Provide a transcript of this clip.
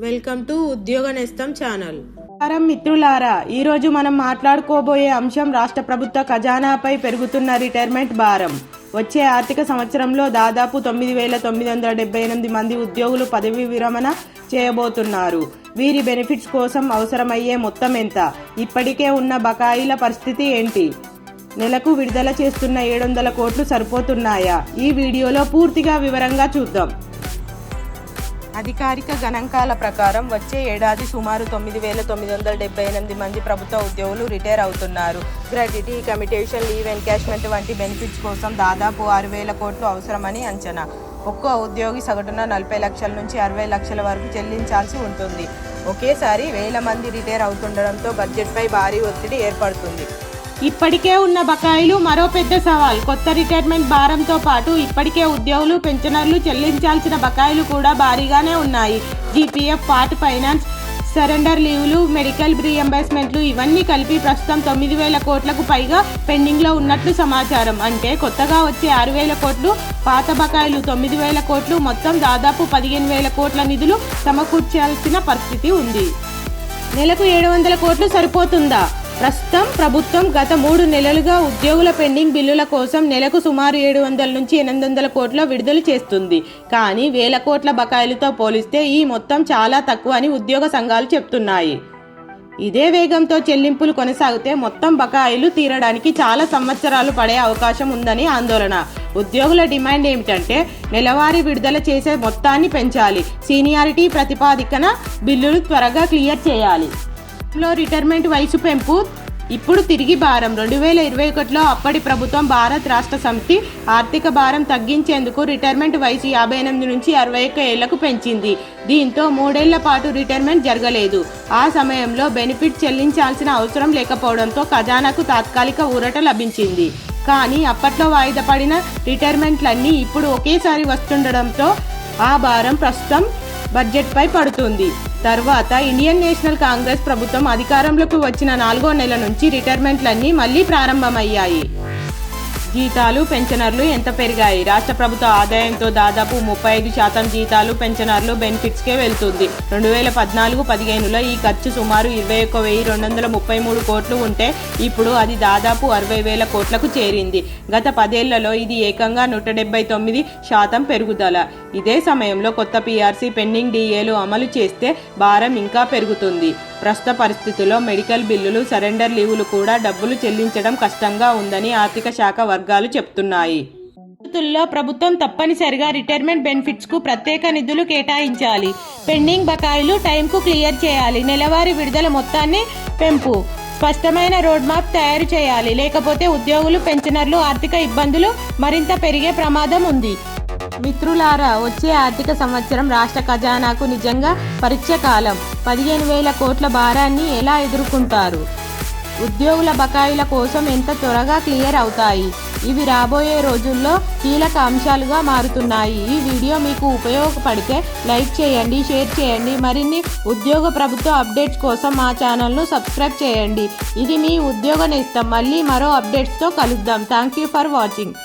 Welcome to ఉద్యోగ నేస్తం channel. మిత్రులారా, ఈరోజు మనం మాట్లాడుకోబోయే అంశం రాష్ట్ర ప్రభుత్వ ఖజానాపై పెరుగుతున్న రిటైర్మెంట్ భారం. వచ్చే ఆర్థిక సంవత్సరంలో దాదాపు 9,978 మంది ఉద్యోగులు పదవీ విరమణ చేయబోతున్నారు. వీరి బెనిఫిట్స్ కోసం అవసరమయ్యే మొత్తం ఎంత? ఇప్పటికే ఉన్న బకాయిల పరిస్థితి ఏంటి? నెలకు విడుదల చేస్తున్న 700 కోట్లు సరిపోతున్నాయా? ఈ వీడియోలో పూర్తిగా వివరంగా చూద్దాం. అధికారిక గణాంకాల ప్రకారం వచ్చే ఏడాది సుమారు 9,978 మంది ప్రభుత్వ ఉద్యోగులు రిటైర్ అవుతున్నారు. గ్రాట్యుటీ, కమ్యూటేషన్, లీవ్ ఎన్కాష్మెంట్ వంటి బెనిఫిట్స్ కోసం దాదాపు 6,000 కోట్లు అవసరమని అంచనా. ఒక్కో ఉద్యోగి సగటున 40 లక్షల నుంచి 60 లక్షల వరకు చెల్లించాల్సి ఉంటుంది. ఒకేసారి 1000 మంది రిటైర్ అవుతుండడంతో బడ్జెట్పై భారీ ఒత్తిడి ఏర్పడుతుంది. ఇప్పటికే ఉన్న బకాయిలు మరో పెద్ద సవాల్. కొత్త రిటైర్మెంట్ భారంతో పాటు ఇప్పటికే ఉద్యోగులు, పెన్షనర్లు చెల్లించాల్సిన బకాయిలు కూడా భారీగానే ఉన్నాయి. జీపీఎఫ్, పార్ట్ ఫైనాన్స్, సరెండర్ లీవ్లు, మెడికల్ రీఎంబర్స్మెంట్లు ఇవన్నీ కలిపి ప్రస్తుతం 9,000 కోట్లకు పైగా పెండింగ్లో ఉన్నట్లు సమాచారం. అంటే కొత్తగా వచ్చే 6,000 కోట్లు, పాత బకాయిలు 9,000 కోట్లు, మొత్తం దాదాపు 15,000 కోట్ల నిధులు సమకూర్చాల్సిన పరిస్థితి ఉంది. నెలకు 700 కోట్లు సరిపోతుందా? ప్రస్తుతం ప్రభుత్వం గత 3 నెలలుగా ఉద్యోగుల పెండింగ్ బిల్లుల కోసం నెలకు సుమారు 700 నుంచి 800 కోట్ల విడుదల చేస్తుంది. కానీ 1000 కోట్ల బకాయిలతో పోలిస్తే ఈ మొత్తం చాలా తక్కువ అని ఉద్యోగ సంఘాలు చెప్తున్నాయి. ఇదే వేగంతో చెల్లింపులు కొనసాగితే మొత్తం బకాయిలు తీరడానికి చాలా సంవత్సరాలు పడే అవకాశం ఉందని ఆందోళన. ఉద్యోగుల డిమాండ్ ఏమిటంటే నెలవారీ విడుదల చేసే మొత్తాన్ని పెంచాలి, సీనియారిటీ ప్రతిపాదికన బిల్లులు త్వరగా క్లియర్ చేయాలి. రిటైర్మెంట్ వయసు పెంపు ఇప్పుడు తిరిగి భారం. 2021లో అప్పటి ప్రభుత్వం భారత రాష్ట్ర సమితి ఆర్థిక భారం తగ్గించేందుకు రిటైర్మెంట్ వయసు 58 నుంచి 61 ఏళ్లకు పెంచింది. దీంతో 3 ఏళ్ల పాటు రిటైర్మెంట్ జరగలేదు. ఆ సమయంలో బెనిఫిట్ చెల్లించాల్సిన అవసరం లేకపోవడంతో ఖజానాకు తాత్కాలిక ఊరట లభించింది. కానీ అప్పట్లో వాయిదా పడిన రిటైర్మెంట్లన్నీ ఇప్పుడు ఒకేసారి వస్తుండడంతో ఆ భారం ప్రస్తుతం బడ్జెట్పై పడుతుంది. తర్వాత ఇండియన్ నేషనల్ కాంగ్రెస్ ప్రభుత్వం అధికారంలోకి వచ్చిన 4వ నెల నుంచి రిటైర్మెంట్లన్నీ మళ్లీ ప్రారంభమయ్యాయి. జీతాలు, పెన్షనర్లు ఎంత పెరిగాయి? రాష్ట్ర ప్రభుత్వ ఆదాయంతో దాదాపు 35% జీతాలు, పెన్షనర్లు, బెనిఫిట్స్కే వెళ్తుంది. 2014-15లో ఈ ఖర్చు సుమారు 21,233 కోట్లు ఉంటే ఇప్పుడు అది దాదాపు 60,000 కోట్లకు చేరింది. గత 10 ఏళ్లలో ఇది ఏకంగా 179% పెరుగుదల. ఇదే సమయంలో కొత్త పీఆర్సీ, పెండింగ్ డిఏలు అమలు చేస్తే భారం ఇంకా పెరుగుతుంది. ప్రస్తుత పరిస్థితుల్లో మెడికల్ బిల్లులు, సరెండర్ లీవులు కూడా డబ్బులు చెల్లించడం కష్టంగా ఉందని ఆర్థిక శాఖ వర్గాలు చెప్తున్నాయి. ప్రభుత్వం తప్పనిసరిగా రిటైర్మెంట్ బెనిఫిట్స్ కు ప్రత్యేక నిధులు కేటాయించాలి. పెండింగ్ బకాయిలు టైంకు క్లియర్ చేయాలి. నెలవారీ విడుదల మొత్తాన్ని పెంపు, స్పష్టమైన రోడ్ మ్యాప్ తయారు చేయాలి. లేకపోతే ఉద్యోగులు, పెన్షనర్లు ఆర్థిక ఇబ్బందులు మరింత పెరిగే ప్రమాదం ఉంది. మిత్రులారా, వచ్చే ఆర్థిక సంవత్సరం రాష్ట్ర ఖజానాకు నిజంగా పరీక్ష కాలం. 15,000 కోట్ల భారాన్ని ఎలా ఎదుర్కొంటారు? ఉద్యోగుల బకాయిల కోసం ఎంత త్వరగా క్లియర్ అవుతాయి? ఇవి రాబోయే రోజుల్లో కీలక అంశాలుగా మారుతున్నాయి. ఈ వీడియో మీకు ఉపయోగపడితే లైక్ చేయండి, షేర్ చేయండి. మరిన్ని ఉద్యోగ ప్రభుత్వ అప్డేట్స్ కోసం మా ఛానల్ను సబ్స్క్రైబ్ చేయండి. ఇది మీ ఉద్యోగ నేస్తం. మళ్ళీ మరో అప్డేట్స్తో కలుద్దాం. Thank you for watching.